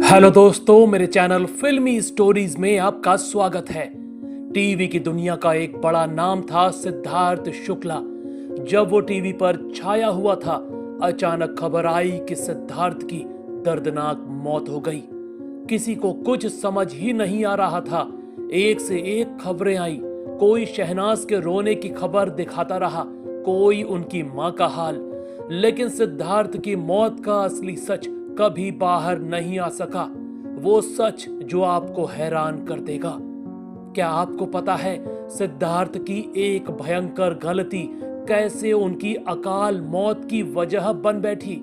Hello दोस्तों, मेरे channel फिल्मी स्टोरीज में आपका स्वागत है। टीवी की दुनिया का एक बड़ा नाम था सिद्धार्थ शुक्ला। जब वो टीवी पर छाया हुआ था, अचानक खबर आई कि सिद्धार्थ की दर्दनाक मौत हो गई। किसी को कुछ समझ ही नहीं आ रहा था। एक से एक खबरें आई। कोई शहनाज के रोने की खबर दिखाता रहा, कोई उनकी मां का हाल। लेकिन सिद्धार्थ की मौत का असली सच कभी बाहर नहीं आ सका। वो सच जो आपको हैरान कर देगा। क्या आपको पता है सिद्धार्थ की एक भयंकर गलती कैसे उनकी अकाल मौत की वजह बन बैठी?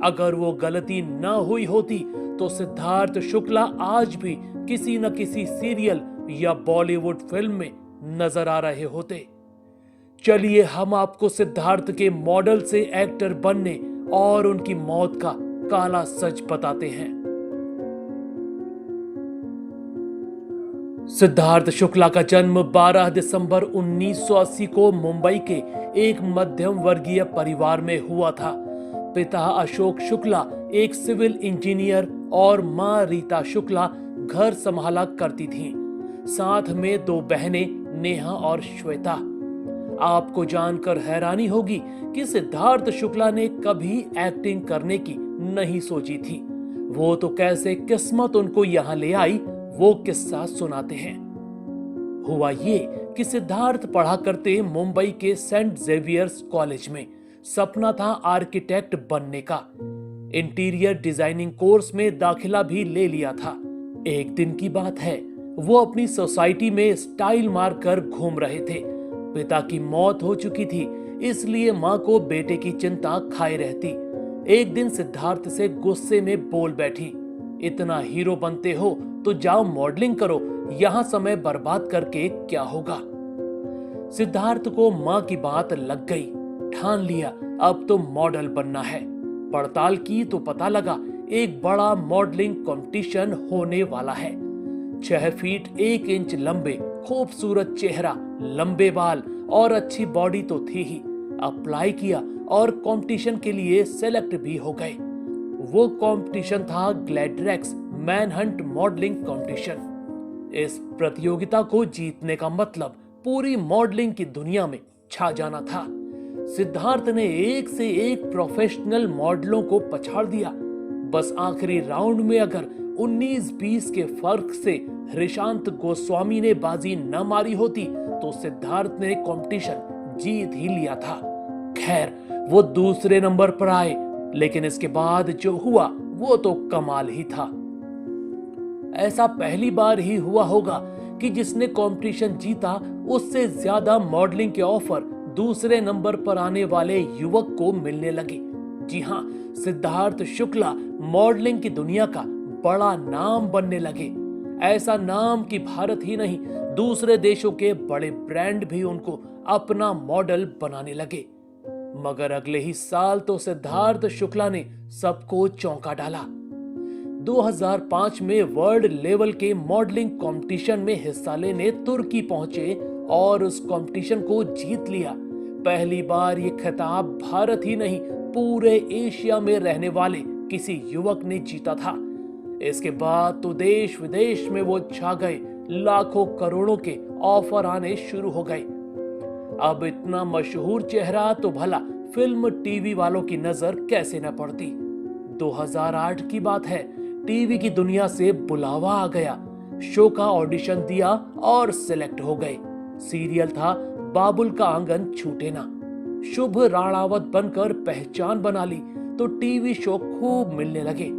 अगर वो गलती न हुई होती तो सिद्धार्थ शुक्ला आज भी किसी न किसी सीरियल या बॉलीवुड फिल्म में नजर आ रहे होते। चलिए हम आपको सिद्धार्थ के मॉडल से एक्टर बनने और उनकी मौत का काला सच बताते हैं। सिद्धार्थ शुक्ला का जन्म 12 दिसंबर 1980 को मुंबई के एक मध्यम वर्गीय परिवार में हुआ था। पिता अशोक शुक्ला एक सिविल इंजीनियर और मां रीता शुक्ला घर संभाला करती थीं। साथ में दो बहनें नेहा और श्वेता। आपको जानकर हैरानी होगी कि सिद्धार्थ शुक्ला ने कभी एक्टिंग करने की नहीं सोची थी। वो तो कैसे किस्मत उनको यहाँ ले आई, वो किस्सा सुनाते हैं। हुआ ये कि सिद्धार्थ पढ़ा करते मुंबई के सेंट जेवियर्स कॉलेज में। सपना था आर्किटेक्ट बनने का। इंटीरियर डिजाइनिंग कोर्स में दाखिला भी ले लिया था। एक दिन की बात है, वो अपनी सोसाइटी में स्टाइल मारकर घूम रहे थे। पिता की मौत हो चुकी थी, इसलिए मां को बेटे की चिंता खाए रहती। एक दिन सिद्धार्थ से गुस्से में बोल बैठी, इतना हीरो बनते हो तो जाओ मॉडलिंग करो, यहां समय बर्बाद करके क्या होगा। सिद्धार्थ को मां की बात लग गई। ठान लिया अब तो मॉडल बनना है। पड़ताल की तो पता लगा एक बड़ा मॉडलिंग कंपटीशन होने वाला है। 6 फीट 1 इंच लंबे, खूबसूरत चेहरा, लंबे बाल और अच्छी बॉडी तो थी ही। अप्लाई किया और कंपटीशन के लिए सेलेक्ट भी हो गए। वो कंपटीशन था ग्लैडरेक्स मैनहंट मॉडलिंग कंपटीशन। इस प्रतियोगिता को जीतने का मतलब पूरी मॉडलिंग की दुनिया में छा जाना था। सिद्धार्थ ने एक से एक प्रोफेशनल मॉडलों को पछाड़ दिया। बस आखिरी राउंड में अगर 19-20 के फर्क से ऋशांत गोस्वामी ने बाजी न मारी होती तो सिद्धार्थ ने कंपटीशन जीत ही लिया था। खैर, वो दूसरे नंबर पर आए, लेकिन इसके बाद जो हुआ वो तो कमाल ही था। ऐसा पहली बार ही हुआ होगा कि जिसने कंपटीशन जीता उससे ज्यादा मॉडलिंग के ऑफर दूसरे नंबर पर आने वाले युवक को मिलने लगे। जी हां, सिद्धार्थ शुक्ला मॉडलिंग की दुनिया का बड़ा नाम बनने लगे। ऐसा नाम कि भारत ही नहीं, दूसरे देशों के बड़े ब्रांड भी उनको अपना मॉडल बनाने लगे। मगर अगले ही साल तो सिद्धार्थ शुक्ला ने सबको चौंका डाला। 2005 में वर्ल्ड लेवल के मॉडलिंग कंपटीशन में हिस्सा लेने तुर्की पहुंचे और उस कंपटीशन को जीत लिया। पहली बार ये खिताब भारत ही नहीं, पूरे एशिया में रहने वाले किसी युवक ने जीता था। इसके बाद तो देश विदेश में वो छा गए। लाखों करोड़ों के ऑफर आने शुरू हो गए। अब इतना मशहूर चेहरा तो भला फिल्म टीवी वालों की नजर कैसे न पड़ती। 2008 की बात है, टीवी की दुनिया से बुलावा आ गया। शो का ऑडिशन दिया और सिलेक्ट हो गए। सीरियल था बाबुल का आंगन छूटे ना। शुभ राणावत बनकर पहचान बना ली तो टीवी शो खूब मिलने लगे।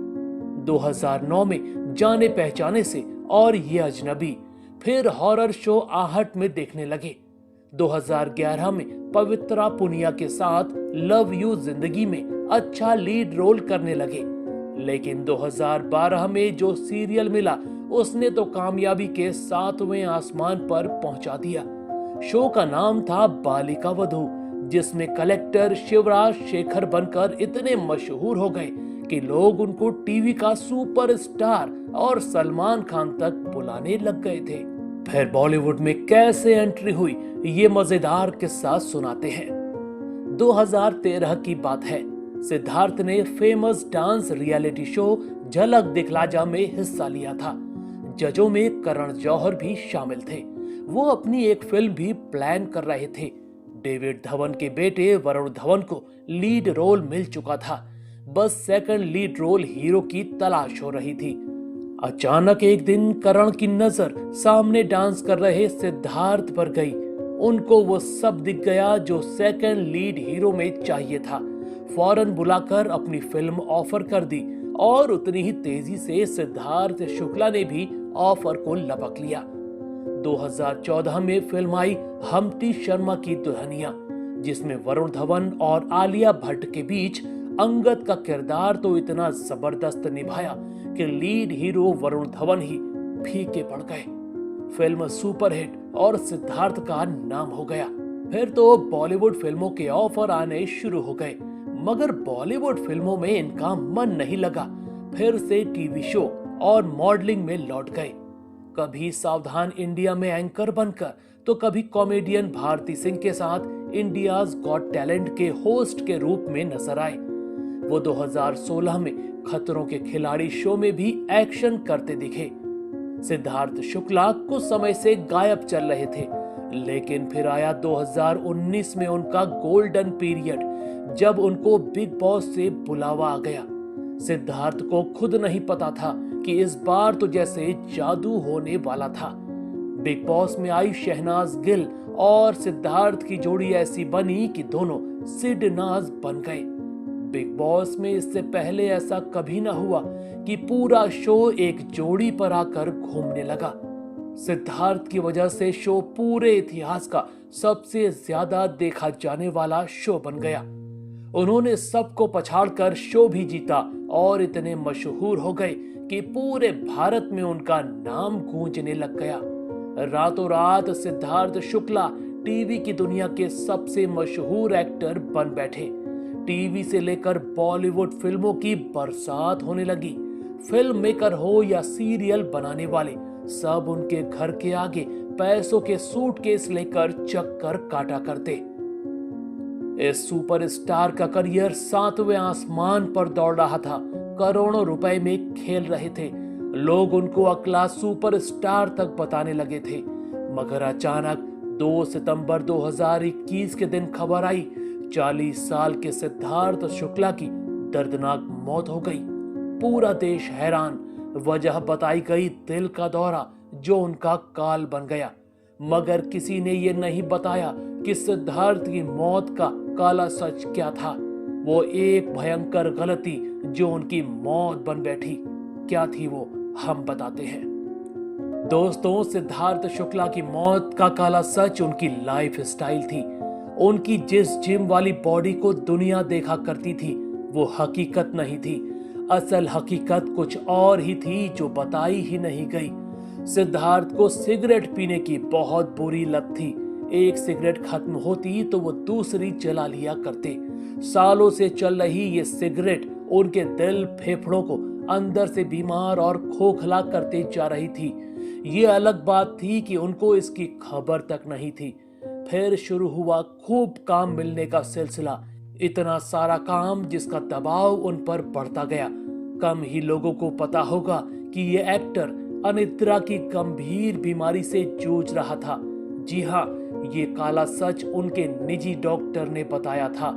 2009 में जाने पहचाने से और ये अजनबी, फिर हॉरर शो आहट में देखने लगे। 2011 में पवित्रा पुनिया के साथ लव यू जिंदगी में अच्छा लीड रोल करने लगे। लेकिन 2012 में जो सीरियल मिला उसने तो कामयाबी के 7वें आसमान पर पहुंचा दिया। शो का नाम था बालिका वधू, जिसमें कलेक्टर शिवराज शेखर बनकर इतने मशहूर हो गए कि लोग उनको टीवी का सुपरस्टार और सलमान खान तक बुलाने लग गए थे। फिर बॉलीवुड में कैसे एंट्री हुई, ये मजेदार किस्सा सुनाते हैं। 2013 की बात है। सिद्धार्थ ने फेमस डांस रियलिटी शो झलक दिखला जा में हिस्सा लिया था। जजों में करण जौहर भी शामिल थे। वो अपनी एक फिल्म भी प्लान कर रहे थे। डेविड धवन के बेटे वरुण धवन को लीड रोल मिल चुका था। बस सेकंड लीड रोल हीरो की तलाश हो रही थी। अचानक एक दिन करण की नजर सामने डांस कर रहे सिद्धार्थ पर गई। उनको वो सब दिख गया जो सेकंड लीड हीरो में चाहिए था। फौरन बुलाकर अपनी फिल्म ऑफर कर दी और उतनी ही तेजी से सिद्धार्थ शुक्ला ने भी ऑफर को लपक लिया। 2014 में फिल्म आई हम्टी शर्मा की दुल्हनिया, जिसमें वरुण धवन और आलिया भट्ट के बीच अंगद का किरदार तो इतना जबरदस्त निभाया कि लीड हीरो वरुण धवन ही फीके पड़ गए। फिल्म सुपरहिट और सिद्धार्थ का नाम हो गया। फिर तो बॉलीवुड फिल्मों के ऑफर आने शुरू हो गए, मगर बॉलीवुड फिल्मों में इनका मन नहीं लगा। फिर से टीवी शो और मॉडलिंग में लौट गए। कभी सावधान इंडिया में एंकर बनकर तो कभी कॉमेडियन भारती सिंह के साथ इंडियाज गॉट टैलेंट के होस्ट के रूप में नजर आए। वो 2016 में खतरों के खिलाड़ी शो में भी एक्शन करते दिखे। सिद्धार्थ शुक्ला कुछ समय से गायब चल रहे थे, लेकिन फिर आया 2019 में उनका गोल्डन पीरियड, जब उनको बिग बॉस से बुलावा आ गया। सिद्धार्थ को खुद नहीं पता था कि इस बार तो जैसे जादू होने वाला था। बिग बॉस में आई शहनाज गिल और सिद्धार्थ की जोड़ी ऐसी बनी कि दोनों सिड नाज बन गए। बिग बॉस में इससे पहले ऐसा कभी ना हुआ कि पूरा शो एक जोड़ी पर आकर घूमने लगा। सिद्धार्थ की वजह से शो पूरे इतिहास का सबसे ज्यादा देखा जाने वाला शो बन गया। उन्होंने सबको पछाड़कर शो भी जीता और इतने मशहूर हो गए कि पूरे भारत में उनका नाम गूंजने लग गया। रातों रात सिद्धार्थ शुक्ला टीवी की दुनिया के सबसे मशहूर एक्टर बन बैठे। टीवी से लेकर बॉलीवुड फिल्मों की बरसात होने लगी। फिल्म मेकर हो या सीरियल बनाने वाले, सब उनके घर के आगे पैसों के सूटकेस लेकर चक्कर काटा करते। इस सुपरस्टार का करियर 7वें आसमान पर दौड़ रहा था। करोड़ों रुपए में खेल रहे थे। लोग उनको अगला सुपरस्टार तक बताने लगे थे। मगर अचानक 2 सितंबर 2021 के दिन खबर आई, 40 साल के सिद्धार्थ शुक्ला की दर्दनाक मौत हो गई। पूरा देश हैरान। वजह बताई गई दिल का दौरा, जो उनका काल बन गया। मगर किसी ने ये नहीं बताया कि सिद्धार्थ की मौत का काला सच क्या था। वो एक भयंकर गलती जो उनकी मौत बन बैठी। क्या थी वो, हम बताते हैं। दोस्तों, सिद्धार्थ शुक्ला की मौत का काला सच उनकी लाइफ स्टाइल थी। उनकी जिस जिम वाली बॉडी को दुनिया देखा करती थी, वो हकीकत नहीं थी। असल हकीकत कुछ और ही थी जो बताई ही नहीं गई। सिद्धार्थ को सिगरेट पीने की बहुत बुरी लत थी। एक सिगरेट खत्म होती तो वो दूसरी जला लिया करते। सालों से चल रही ये सिगरेट उनके दिल फेफड़ों को अंदर से बीमार और खोखला करते जा रही थी। ये अलग बात थी कि उनको इसकी खबर तक नहीं थी। फिर शुरू हुआ खूब काम मिलने का सिलसिला। इतना सारा काम जिसका दबाव उन पर बढ़ता गया। कम ही लोगों को पता होगा कि ये एक्टर अनिद्रा की गंभीर बीमारी से जूझ रहा था। जी हाँ, ये काला सच उनके निजी डॉक्टर ने बताया था।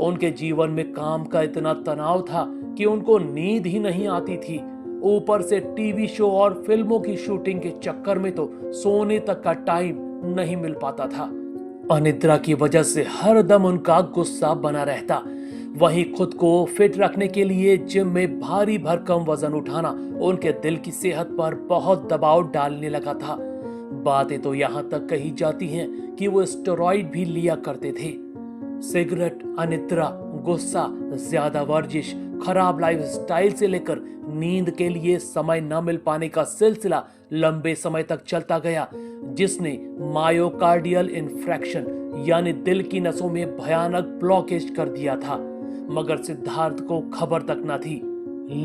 उनके जीवन में काम का इतना तनाव था कि उनको नींद ही नहीं आती थी। ऊपर से टीवी शो और फिल्मों की शूटिंग के चक्कर में तो सोने तक का टाइम नहीं मिल पाता था। अनिद्रा की वजह से हर दम उनका गुस्सा बना रहता। वहीं खुद को फिट रखने के लिए जिम में भारी भरकम वजन उठाना उनके दिल की सेहत पर बहुत दबाव डालने लगा था। बातें तो यहाँ तक कही जाती हैं कि वो स्टेरॉइड भी लिया करते थे। सिगरेट, अनिद्रा, गुस्सा, ज्यादा वर्जिश, खराब लाइफस्टाइल से लेकर नींद के लिए समय न मिल पाने का सिलसिला लंबे समय तक चलता गया, जिसने मायोकार्डियल इन्फ्रैक्शन यानी दिल की नसों में भयानक ब्लॉकेज कर दिया था। मगर सिद्धार्थ को खबर तक न थी।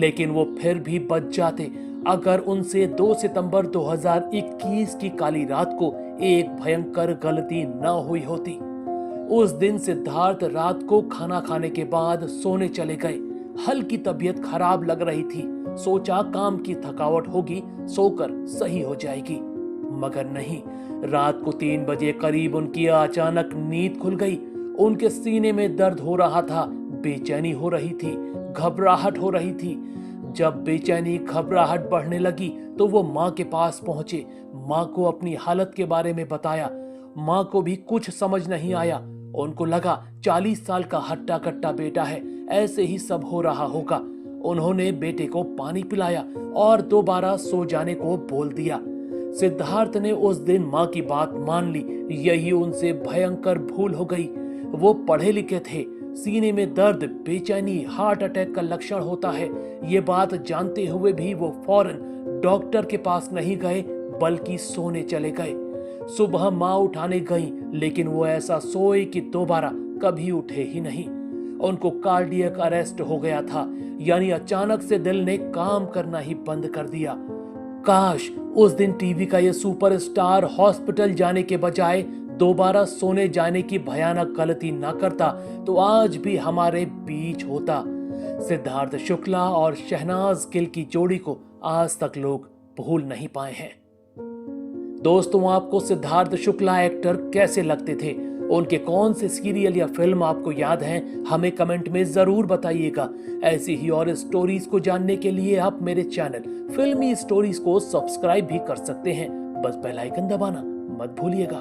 लेकिन वो फिर भी बच जाते अगर उनसे 2 सितंबर 2021 की काली रात को एक भयंकर गलती न हुई होती। उस दिन सिद्धार्थ रात को खाना खाने के बाद सोने चले गए। हल्की तबीयत खराब लग रही थी। सोचा काम की थकावट होगी, सोकर सही हो जाएगी, मगर नहीं। रात को 3 बजे करीब उनकी अचानक नींद खुल गई। उनके सीने में दर्द हो रहा था, बेचैनी हो रही थी, घबराहट हो रही थी। जब बेचैनी घबराहट बढ़ने लगी तो वो माँ के पास पहुंचे। माँ को अपनी हालत के बारे में बताया। माँ को भी कुछ समझ नहीं आया। उनको लगा 40 साल का हट्टा कट्टा बेटा है, ऐसे ही सब हो रहा होगा। उन्होंने बेटे को पानी पिलाया और दोबारा सो जाने को बोल दिया। सिद्धार्थ ने उस दिन माँ की बात मान ली। यही उनसे भयंकर भूल हो गई। वो पढ़े लिखे थे। सीने में दर्द, बेचैनी हार्ट अटैक का लक्षण होता है, ये बात जानते हुए भी वो फौरन डॉक्टर के पास नहीं गए, बल्कि सोने चले गए। सुबह माँ उठाने गई, लेकिन वो ऐसा सोए कि दोबारा कभी उठे ही नहीं। उनको कार्डियक अरेस्ट हो गया था, यानी अचानक से दिल ने काम करना ही बंद कर दिया। काश उस दिन टीवी का ये सुपरस्टार हॉस्पिटल जाने के बजाय दोबारा सोने जाने की भयानक गलती ना करता तो आज भी हमारे बीच होता। सिद्धार्थ शुक्ला और शहनाज गिल की जोड़ी को आज तक लोग भूल नहीं पाए हैं। दोस्तों, आपको सिद्धार्थ शुक्ला एक्टर कैसे लगते थे? उनके कौन से सीरियल या फिल्म आपको याद हैं? हमें कमेंट में जरूर बताइएगा। ऐसी ही और स्टोरीज को जानने के लिए आप मेरे चैनल फिल्मी स्टोरीज को सब्सक्राइब भी कर सकते हैं। बस बेल आइकन दबाना मत भूलिएगा।